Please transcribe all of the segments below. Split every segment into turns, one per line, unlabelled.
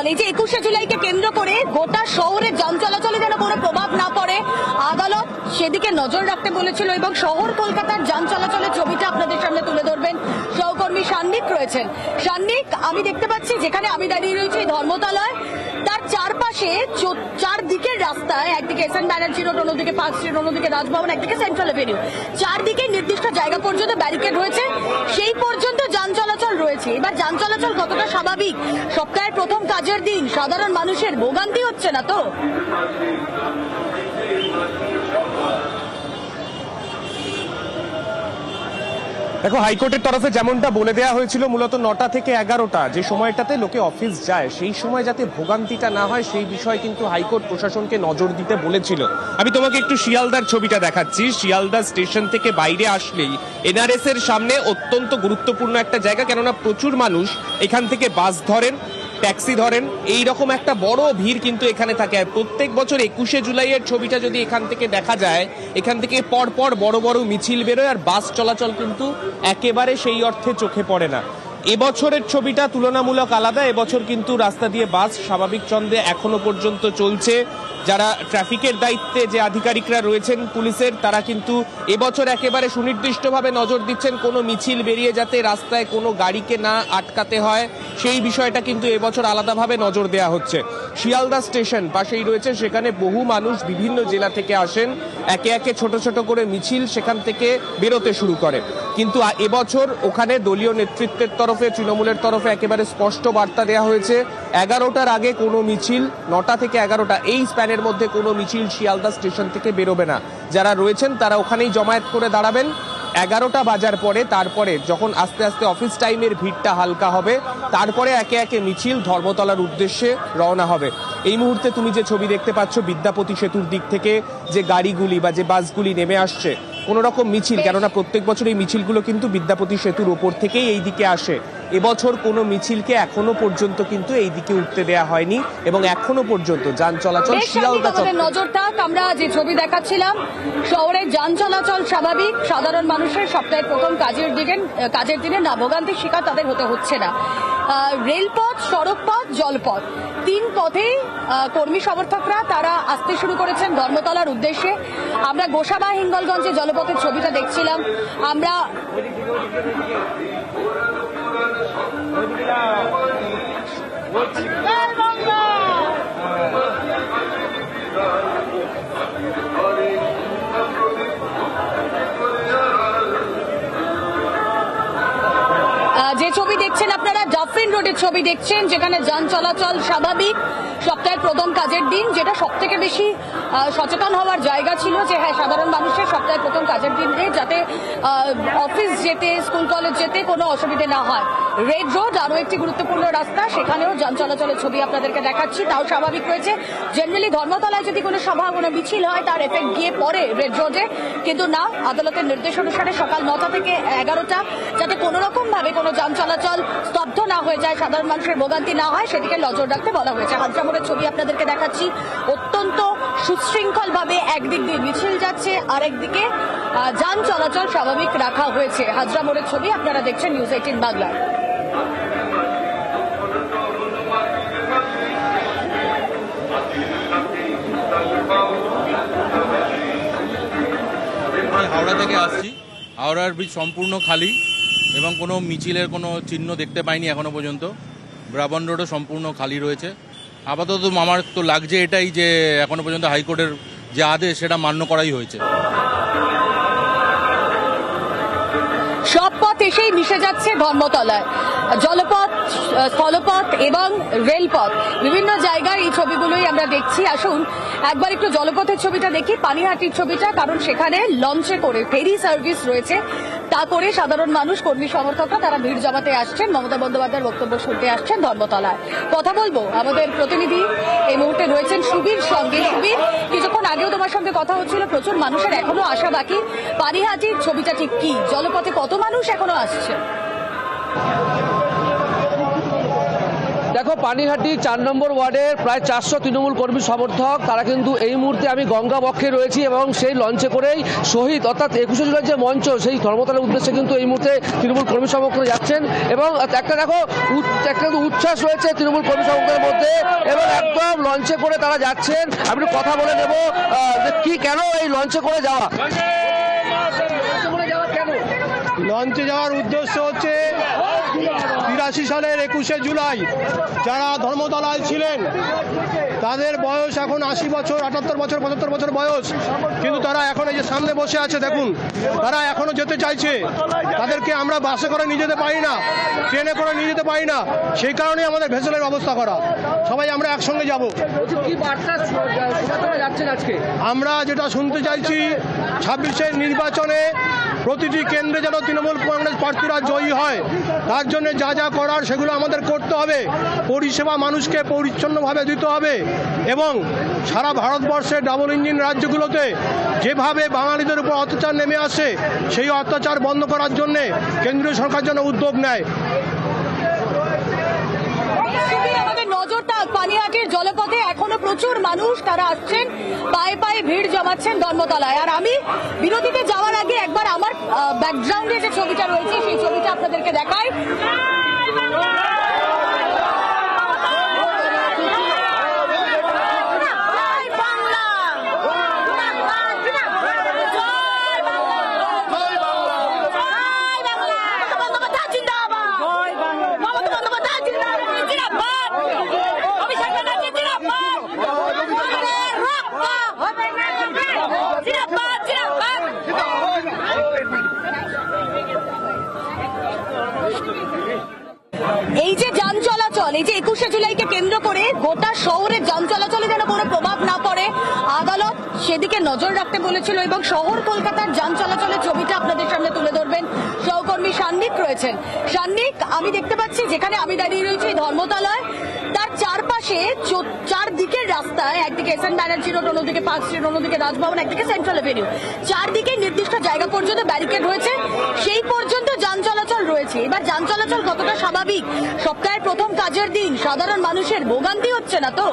বল, এই যে 21শে জুলাইকে কেন্দ্র করে গোটা শহরে যান চলাচলে যেন কোনো প্রভাব না পড়ে, আদালত সেদিকে নজর রাখতে বলেছিল এবং শহর কলকাতার যান চলাচলের ছবিটা আপনাদের সামনে তুলে ধরবেন সহকর্মী সান্নিক রয়েছেন। সান্নিক, আমি দেখতে পাচ্ছি যেখানে আমি দাঁড়িয়ে রয়েছি ধর্মতলায়, তার চারপাশে চারদিকের রাস্তায়, একদিকে এস এন ব্যানার্জি রোড, অন্যদিকে পার্ক স্ট্রিট, অন্যদিকে রাজভবন, একদিকে সেন্ট্রাল এভিনিউ, চারদিকে নির্দিষ্ট জায়গা পর্যন্ত ব্যারিকেড রয়েছে, সেই পর্যন্ত যান চলাচল রয়েছে। এবার যান চলাচল কতটা স্বাভাবিক? সপ্তাহের প্রথম কাজের দিন, সাধারণ মানুষের ভোগান্তি হচ্ছে না তো?
দেখো, হাইকোর্টের তরফে যেমনটা বলে দেওয়া হয়েছিল মূলত 9টা থেকে 11টা যে সময়টাতে লোকে অফিস যায়, সেই সময় যাতে ভোগান্তিটা না হয় সেই বিষয়ে কিন্তু হাইকোর্ট প্রশাসনকে নজর দিতে বলেছিল। আমি তোমাকে একটু শিয়ালদার ছবিটা দেখাচ্ছি। শিয়ালদা স্টেশন থেকে বাইরে আসলেই এনআরএস এর সামনে অত্যন্ত গুরুত্বপূর্ণ একটা জায়গা, কেননা প্রচুর মানুষ এখান থেকে বাস ধরেন, ট্যাক্সি ধরেন, এই রকম একটা বড় ভিড় কিন্তু এখানে থাকে। আর প্রত্যেক বছর 21শে জুলাইয়ের ছবিটা যদি এখান থেকে দেখা যায়, এখান থেকে পরপর বড় বড় মিছিল বেরোয় আর বাস চলাচল কিন্তু একেবারে সেই অর্থে চোখে পড়ে না। এবছরের ছবিটা তুলনামূলক আলাদা। এবছর কিন্তু রাস্তা দিয়ে বাস স্বাভাবিক ছন্দে এখনো পর্যন্ত চলছে। যারা ট্রাফিকের দায়িত্বে যে আধিকারিকরা রয়েছেন পুলিশের, তারা কিন্তু এবছর একেবারে সুনির্দিষ্টভাবে নজর দিচ্ছেন কোনো মিছিল বেরিয়ে যাতে রাস্তায় কোনো গাড়িকে না আটকাতে হয়, সেই বিষয়টা কিন্তু এবছর আলাদাভাবে নজর দেওয়া হচ্ছে। শিয়ালদা স্টেশন পাশেই রয়েছে, সেখানে বহু মানুষ বিভিন্ন জেলা থেকে আসেন, একে একে ছোট ছোট করে মিছিল সেখান থেকে বেরোতে শুরু করে। কিন্তু এবছর ওখানে দলীয় নেতৃত্বের তরফে, তৃণমূলের তরফে একেবারে স্পষ্ট বার্তা দেওয়া হয়েছে, 11টার আগে কোনো মিছিল, 9টা থেকে 11টা এই স্প্যানের মধ্যে কোনো মিছিল শিয়ালদা স্টেশন থেকে বেরোবে না। যারা রয়েছেন তারা ওখানেই জমায়েত করে দাঁড়াবেন। 11টা বাজার পরে, তারপরে যখন আস্তে আস্তে অফিস টাইমের ভিড়টা হালকা হবে, তারপরে একে একে মিছিল ধর্মতলার উদ্দেশ্যে রওনা হবে। এই মুহূর্তে তুমি যে ছবি দেখতে পাচ্ছ, বিদ্যাপতি সেতুর দিক থেকে যে গাড়িগুলি বা যে বাসগুলি নেমে আসছে, কোন রকম মিছিল, কেননা প্রত্যেক বছর এই মিছিলগুলো কিন্তু বিদ্যাপতি সেতুর ওপর থেকেই এই দিকে আসে। এবছর কোনো মিছিলকে এখনো পর্যন্ত কিন্তু এই দিকে উঠতে দেয়া হয়নি এবং এখনো পর্যন্ত যান চলাচল শিয়ালদা চত্বরে
নজর থাক। আমরা যে ছবি দেখাচ্ছিলাম, শহরে যান চলাচল স্বাভাবিক, সাধারণ মানুষের সপ্তাহের প্রথম কাজের দিনে না ভোগান্তির শিকার তাদের হতে হচ্ছে না। রেলপথ, সড়কপথ, জলপথ, তিন পথেই কর্মী সমর্থকরা তারা আসতে শুরু করেছেন ধর্মতলার উদ্দেশ্যে। আমরা গোসাবা হিঙ্গলগঞ্জে জলপথের ছবিটা দেখছিলাম। আমরা যে ছবি দেখছেন আপনারা, ডাফরিন রোডের ছবি দেখছেন, যেখানে যান চলাচল স্বাভাবিক। সপ্তাহের প্রথম কাজের দিন, যেটা সব থেকে বেশি সচেতন হওয়ার জায়গা ছিল, যে হ্যাঁ, সাধারণ মানুষের সপ্তাহের প্রথম কাজের দিনে যাতে অফিস যেতে, স্কুল কলেজ যেতে কোনো অসুবিধে না হয়। রেড রোড আরও একটি গুরুত্বপূর্ণ রাস্তা, সেখানেও যান চলাচলের ছবি আপনাদেরকে দেখাচ্ছি, তাও স্বাভাবিক রয়েছে। জেনারেলি ধর্মতলায় যদি কোনো সভা, কোনো মিছিল হয়, তার এফেক্ট গিয়ে পড়ে রেড রোডে, কিন্তু না, আদালতের নির্দেশ অনুসারে সকাল 9টা থেকে 11টা যাতে কোনো রকম ভাবে কোনো যান চলাচল স্তব্ধ না হয়ে যায়, সাধারণ মানুষের ভোগান্তি না হয়, সেদিকে নজর রাখতে বলা হয়েছে। হাজরা মোড়ের ছবি আপনাদেরকে দেখাচ্ছি, অত্যন্ত সুশৃঙ্খল ভাবে একদিক দিয়ে মিছিল যাচ্ছে, আরেকদিকে যান চলাচল স্বাভাবিক রাখা হয়েছে। হাজরা মোড়ের ছবি আপনারা দেখছেন নিউজ 18 বাংলায়।
হাওড়া থেকে আসছি। হাওড়ার ব্রিজ সম্পূর্ণ খালি এবং কোনো মিছিলের কোনো চিহ্ন দেখতে পাইনি এখনো পর্যন্ত। ব্রাবন রোডও সম্পূর্ণ খালি রয়েছে। আপাতত আমার তো লাগছে এটাই, যে এখনো পর্যন্ত হাইকোর্টের যে আদেশ সেটা মান্য করাই হয়েছে।
সব পথ এসেই মিশে যাচ্ছে ধর্মতলায়, জলপথ, স্থলপথ এবং রেলপথ, বিভিন্ন জায়গায় এই ছবিগুলোই আমরা দেখছি। আসুন একবার একটু জলপথের ছবিটা দেখি, পানিহাটির ছবিটা, কারণ সেখানে লঞ্চে করে ফেরি সার্ভিস রয়েছে, তা করে সাধারণ মানুষ, কর্মী সমর্থকরা তারা ভিড় জমাতে আসছেন, মমতা বন্দ্যোপাধ্যায়ের বক্তব্য শুনতে আসছেন ধর্মতলায়। কথা বলবো, আমাদের প্রতিনিধি এই মুহূর্তে রয়েছেন সুবীর সঙ্গে। সুবীর, কিছুক্ষণ আগেও তোমার সঙ্গে কথা হচ্ছিল, প্রচুর মানুষের এখনো আসা বাকি। পানিহাটির ছবিটা ঠিক কি? জলপথে কত মানুষ এখনো আসছে?
দেখো পানিহাটি 4 নম্বর ওয়ার্ডের প্রায় 400 তৃণমূল কর্মী সমর্থক তারা কিন্তু এই মুহূর্তে আমি গঙ্গা বক্ষে রয়েছি এবং সেই লঞ্চে করেই শহীদ অর্থাৎ 21শে জুলাই যে মঞ্চ সেই ধর্মতলার উদ্দেশ্যে কিন্তু এই মুহূর্তে তৃণমূল কর্মী সমর্থকরা যাচ্ছেন এবং একটা দেখো একটা উচ্ছ্বাস রয়েছে তৃণমূল কর্মী সমর্থকদের মধ্যে এবং একদম লঞ্চে করে তারা যাচ্ছেন। আমি কথা বলে নেব কি কেন এই লঞ্চে করে যাওয়া।
লঞ্চে যাওয়ার উদ্দেশ্য হচ্ছে 83 সালের 21শে জুলাই যারা ধর্মতলায় ছিলেন তাদের বয়স এখন 80 বছর, 78 বছর, 75 বছর বয়স, কিন্তু তারা এখন এই যে সামনে বসে আছে দেখুন, তারা এখনো যেতে চাইছে। তাদেরকে আমরা বাসে করে নিয়ে যেতে পারি না, ট্রেনে করে নিয়ে যেতে পারি না, সেই কারণে আমাদের ভেসেলের ব্যবস্থা করা। সবাই আমরা একসঙ্গে যাব। আমরা যেটা শুনতে চাইছি 26-এর নির্বাচনে প্রতিটি কেন্দ্রে যেন তৃণমূল কংগ্রেস প্রার্থীরা জয়ী হয়, তার জন্য যা যা করার সেগুলো আমাদের করতে হবে। পরিষেবা মানুষকে পরিচ্ছন্নভাবে দিতে হবে এবং সারা ভারতবর্ষের ডাবল ইঞ্জিন রাজ্যগুলোতে যেভাবে বাঙালিদের উপর অত্যাচার নেমে আসে সেই অত্যাচার বন্ধ করার জন্যে কেন্দ্রীয় সরকার যেন উদ্যোগ নেয়।
নজরটা পানিহাটির জলপথে এখনো প্রচুর মানুষ তারা আসছেন, পায়ে পায়ে ভিড় জমাচ্ছেন ধর্মতলায়। আর আমি বিরতিতে যাওয়ার আগে একবার আমার ব্যাকগ্রাউন্ডে যে ছবিটা রয়েছে সেই ছবিটা আপনাদেরকে দেখাই। এই যে যান চলাচল, এই যে 21শে জুলাইকে কেন্দ্র করে গোটা শহরে যান চলাচলে যেন কোনো প্রভাব না পড়ে, আদালত সেদিকে নজর রাখতে বলেছিল এবং শহর কলকাতার যান চলাচলের ছবিটা আপনাদের সামনে তুলে ধরবেন সহকর্মী সান্নিক রয়েছেন। সান্নিক, আমি দেখতে পাচ্ছি যেখানে আমি দাঁড়িয়ে রয়েছি ধর্মতলায়, তার চারপাশে চারদিকের রাস্তায়, একদিকে এস এন ব্যানার্জি রোড, অন্যদিকে পার্ক স্ট্রিট, অন্যদিকে রাজভবন, একদিকে সেন্ট্রাল এভিনিউ, চারদিকে নির্দিষ্ট জায়গা পর্যন্ত ব্যারিকেড রয়েছে, সেই পর্যন্ত যান চলাচল রয়েছে। এবার যান চলাচল কতটা স্বাভাবিক? সপ্তাহের প্রথম কাজের দিন সাধারণ মানুষের ভোগান্তি হচ্ছে না তো?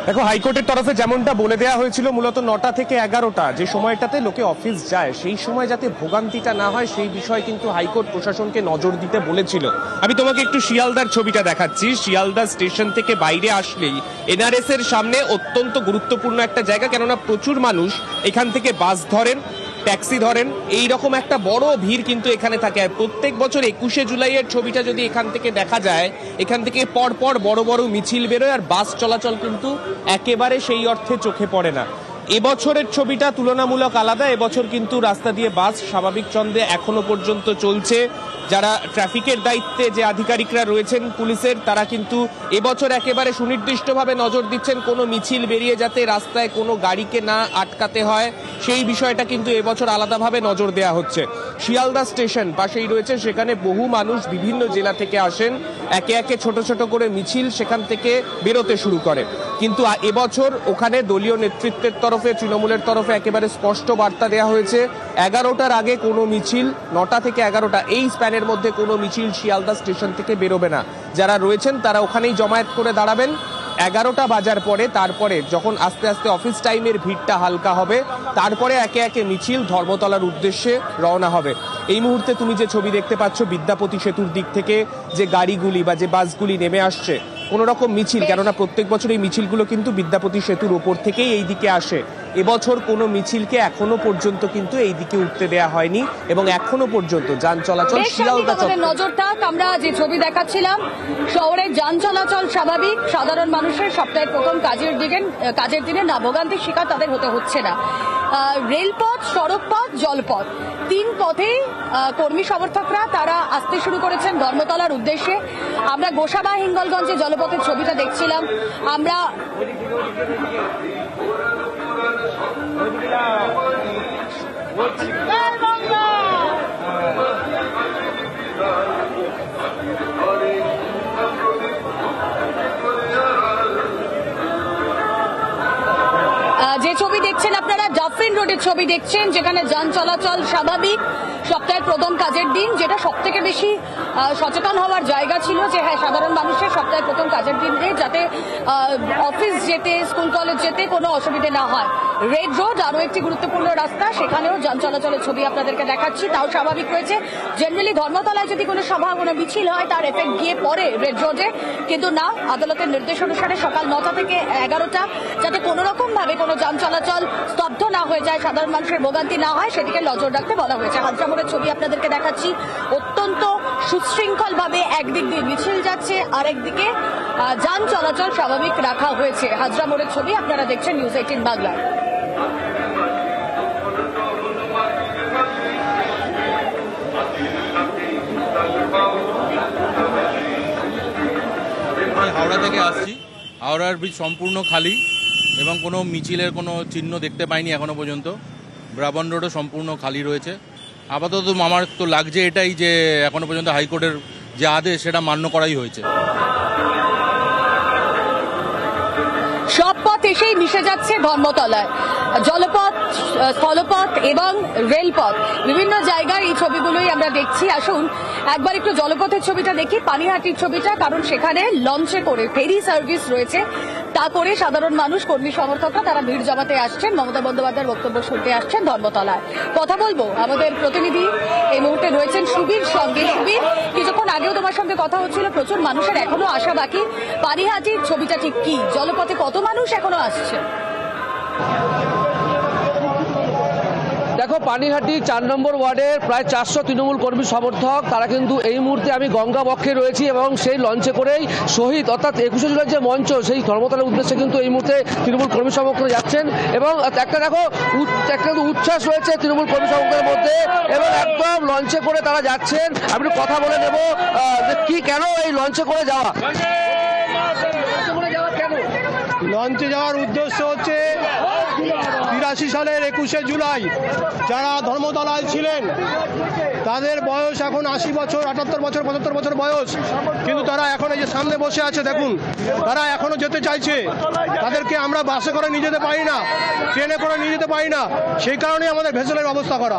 দেখো হাইকোর্টের তরফে যেমনটা বলে দেওয়া হয়েছিল মূলত 9টা থেকে 11টা যে সময়টাতে লোকে অফিস যায় সেই সময় যাতে ভোগান্তিটা না হয় সেই বিষয়ে কিন্তু হাইকোর্ট প্রশাসনকে নজর দিতে বলেছিল। আমি তোমাকে একটু শিয়ালদার ছবিটা দেখাচ্ছি। শিয়ালদা স্টেশন থেকে বাইরে আসলেই এনআরএস এর সামনে অত্যন্ত গুরুত্বপূর্ণ একটা জায়গা, কেননা প্রচুর মানুষ এখান থেকে বাস ধরেন, ট্যাক্সি ধরেন, এই রকম একটা বড় ভিড় কিন্তু এখানে থাকে। আর প্রত্যেক বছর 21শে জুলাইয়ের ছবিটা যদি এখান থেকে দেখা যায়, এখান থেকে পরপর বড় বড় মিছিল বেরোয় আর বাস চলাচল কিন্তু একেবারে সেই অর্থে চোখে পড়ে না। এবছরের ছবিটা তুলনামূলক আলাদা। এবছর কিন্তু রাস্তা দিয়ে বাস স্বাভাবিক ছন্দে এখনো পর্যন্ত চলছে। যারা ট্রাফিকের দায়িত্বে যে আধিকারিকরা রয়েছেন পুলিশের, তারা কিন্তু এবছর একেবারে সুনির্দিষ্টভাবে নজর দিচ্ছেন কোনো মিছিল বেরিয়ে যাতে রাস্তায় কোনো গাড়িকে না আটকাতে হয়, সেই বিষয়টা কিন্তু এবছর আলাদাভাবে নজর দেওয়া হচ্ছে। শিয়ালদা স্টেশন পাশেই রয়েছে, সেখানে বহু মানুষ বিভিন্ন জেলা থেকে আসেন, একে একে ছোট ছোট করে মিছিল সেখান থেকে বেরোতে শুরু করে। কিন্তু এবছর ওখানে দলীয় নেতৃত্বের তরফে, তৃণমূলের তরফে একেবারে স্পষ্ট বার্তা দেওয়া হয়েছে 11টার আগে কোনো মিছিল, 9টা থেকে 11টা এই স্প্যানের মধ্যে কোনো মিছিল শিয়ালদা স্টেশন থেকে বেরোবে না। যারা রয়েছেন তারা ওখানেই জমায়েত করে দাঁড়াবেন। 11টা বাজার পরে তারপরে যখন আস্তে আস্তে অফিস টাইমের ভিড়টা হালকা হবে, তারপরে একে একে মিছিল ধর্মতলার উদ্দেশ্যে রওনা হবে। এই মুহূর্তে তুমি যে ছবি দেখতে পাচ্ছ বিদ্যাপতি সেতুর দিক থেকে যে গাড়িগুলি বা যে বাসগুলি নেমে আসছে, কোন রকম মিছিল, কেননা প্রত্যেক বছর এই মিছিলগুলো কিন্তু বিদ্যাপতি সেতুর ওপর থেকেই এই দিকে আসে। এবছর কোনো মিছিলকে এখনো পর্যন্ত কিন্তু এই দিকে উঠতে দেয়া হয়নি এবং এখনো পর্যন্ত যান চলাচল শিয়ালদা চত্বরে
নজর থাক। আমরা যে ছবি দেখাচ্ছিলাম, শহরের যান চলাচল স্বাভাবিক, সাধারণ মানুষের সপ্তাহের প্রথম কাজের দিনে না ভোগান্তির শিকার তাদের হতে হচ্ছে না। রেলপথ, সড়কপথ, জলপথ, 3 পথেই কর্মী সমর্থকরা তারা আসতে শুরু করেছেন ধর্মতলার উদ্দেশ্যে। আমরা গোসাবা হিঙ্গলগঞ্জে জলপথের ছবিটা দেখছিলাম। আমরা যে ছবি দেখছেন আপনারা, জাফরিন জাফরিন রোডের ছবি দেখছেন, যেখানে যান চলাচল স্বাভাবিক। সপ্তাহের প্রথম কাজের দিন, যেটা সব থেকে বেশি সচেতন হওয়ার জায়গা ছিল যে হ্যাঁ, সাধারণ মানুষের সপ্তাহের প্রথম কাজের দিনে যাতে অফিস যেতে, স্কুল কলেজ যেতে কোনো অসুবিধে না হয়। রেড রোড আরও একটি গুরুত্বপূর্ণ রাস্তা, সেখানেও যান চলাচলের ছবি আপনাদেরকে দেখাচ্ছি, তাও স্বাভাবিক রয়েছে। জেনারেলি ধর্মতলায় যদি কোনো সভা, কোনো মিছিল হয়, তার এফেক্ট গিয়ে পড়ে রেড রোডে, কিন্তু না, আদালতের নির্দেশ অনুসারে সকাল 9টা থেকে 11টা যাতে কোনো রকম ভাবে কোনো যান চলাচল স্তব্ধ না হয়ে যায়, সাধারণ মানুষের ভোগান্তি না হয়, সেদিকে নজর রাখতে বলা হয়েছে। হাজরা মোড়ের ছবি আপনাদেরকে দেখাচ্ছি, অত্যন্ত সুশৃঙ্খল ভাবে একদিক দিয়ে মিছিল যাচ্ছে, আরেকদিকে যান চলাচল স্বাভাবিক রাখা হয়েছে। হাজরা মোড়ের ছবি আপনারা দেখছেন নিউজ 18 বাংলায়।
আমি হাওড়া থেকে আসছি। হাওড়ার ব্রিজ সম্পূর্ণ খালি এবং কোনো মিছিলের কোনো চিহ্ন দেখতে পাইনি এখনো পর্যন্ত। ব্রাবন রোডও সম্পূর্ণ খালি রয়েছে। আপাতত আমার তো লাগছে এটাই যে এখনো পর্যন্ত হাইকোর্টের যে আদেশ সেটা মান্য করাই হয়েছে।
সব পথ এসেই মিশে যাচ্ছে ধর্মতলায়, জলপথ, স্থলপথ এবং রেলপথ, বিভিন্ন জায়গায় এই ছবিগুলোই আমরা দেখছি। আসুন একবার একটু জলপথের ছবিটা দেখি, পানিহাটির ছবিটা, কারণ সেখানে লঞ্চে করে ফেরি সার্ভিস রয়েছে, তা করে সাধারণ মানুষ, কর্মী সমর্থকরা তারা ভিড় জমাতে আসছেন, মমতা বন্দ্যোপাধ্যায়ের বক্তব্য শুনতে আসছেন ধর্মতলায়। কথা বলবো, আমাদের প্রতিনিধি এই মুহূর্তে রয়েছেন সুবীর সঙ্গে। সুবীর, কিছুক্ষণ আগেও তোমার সঙ্গে কথা হচ্ছিল, প্রচুর মানুষের এখনো আসা বাকি। পানিহাটির ছবিটা ঠিক কি? জলপথে কত মানুষ এখনো আসছে?
দেখো, পানিহাটি 4 নম্বর ওয়ার্ডের প্রায় 400 তৃণমূল কর্মী সমর্থক তারা কিন্তু এই মুহূর্তে, আমি গঙ্গা বক্ষে রয়েছি এবং সেই লঞ্চে করেই শহীদ অর্থাৎ 21শে জুলাই যে মঞ্চ, সেই ধর্মতলার উদ্দেশ্যে কিন্তু এই মুহূর্তে তৃণমূল কর্মী সমর্থকরা যাচ্ছেন এবং একটা দেখো একটা উচ্ছ্বাস রয়েছে তৃণমূল কর্মী সমর্থকের মধ্যে এবং একদম লঞ্চে করে তারা যাচ্ছেন। আমি কথা বলে নেব যে কি, কেন এই লঞ্চে করে যাওয়া?
লঞ্চে যাওয়ার উদ্দেশ্য হচ্ছে 83 সালের 21শে জুলাই যারা ধর্মতলায় ছিলেন তাদের বয়স এখন 80 বছর, 78 বছর, 75 বছর বয়স, কিন্তু তারা এখন এই যে সামনে বসে আছে দেখুন, তারা এখনো যেতে চাইছে। তাদেরকে আমরা বাসে করে নিয়ে যেতে পারি না, ট্রেনে করে নিয়ে যেতে পারি না, সেই কারণেই আমাদের ভেসেলের ব্যবস্থা করা।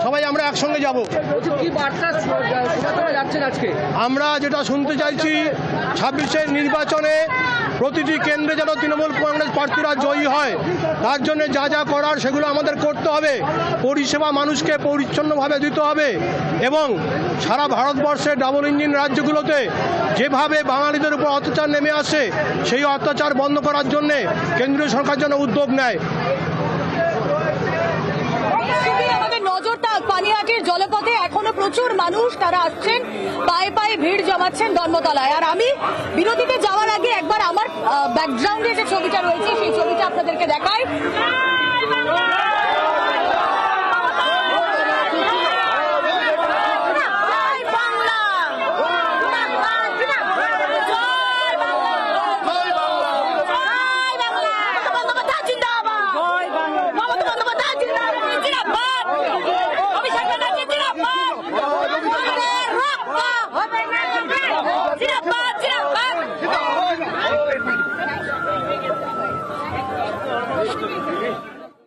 সবাই আমরা একসঙ্গে যাব। আমরা যেটা শুনতে চাইছি, 26-এর নির্বাচনে প্রতিটি কেন্দ্রে যেন তৃণমূল কংগ্রেস প্রার্থীরা জয়ী হয়, তার জন্য যা যা করার সেগুলো আমাদের করতে হবে। পরিষেবা মানুষকে পরিচ্ছন্নভাবে দিতে হবে এবং সারা ভারতবর্ষের ডাবল ইঞ্জিন রাজ্যগুলোতে যেভাবে বাঙালিদের উপর অত্যাচার নেমে আসে, সেই অত্যাচার বন্ধ করার জন্য কেন্দ্রীয় সরকার যেন উদ্যোগ নেয়।
নজরটা পানিহাটির জলপথে এখনো প্রচুর মানুষ তারা আসছেন, পায়ে পায়ে ভিড় জমাচ্ছেন ধর্মতলায়। আর আমি বিরতিতে যাওয়ার আগে একবার আমার ব্যাকগ্রাউন্ডে যে ছবিটা রয়েছে সেই ছবিটা আপনাদেরকে দেখাই।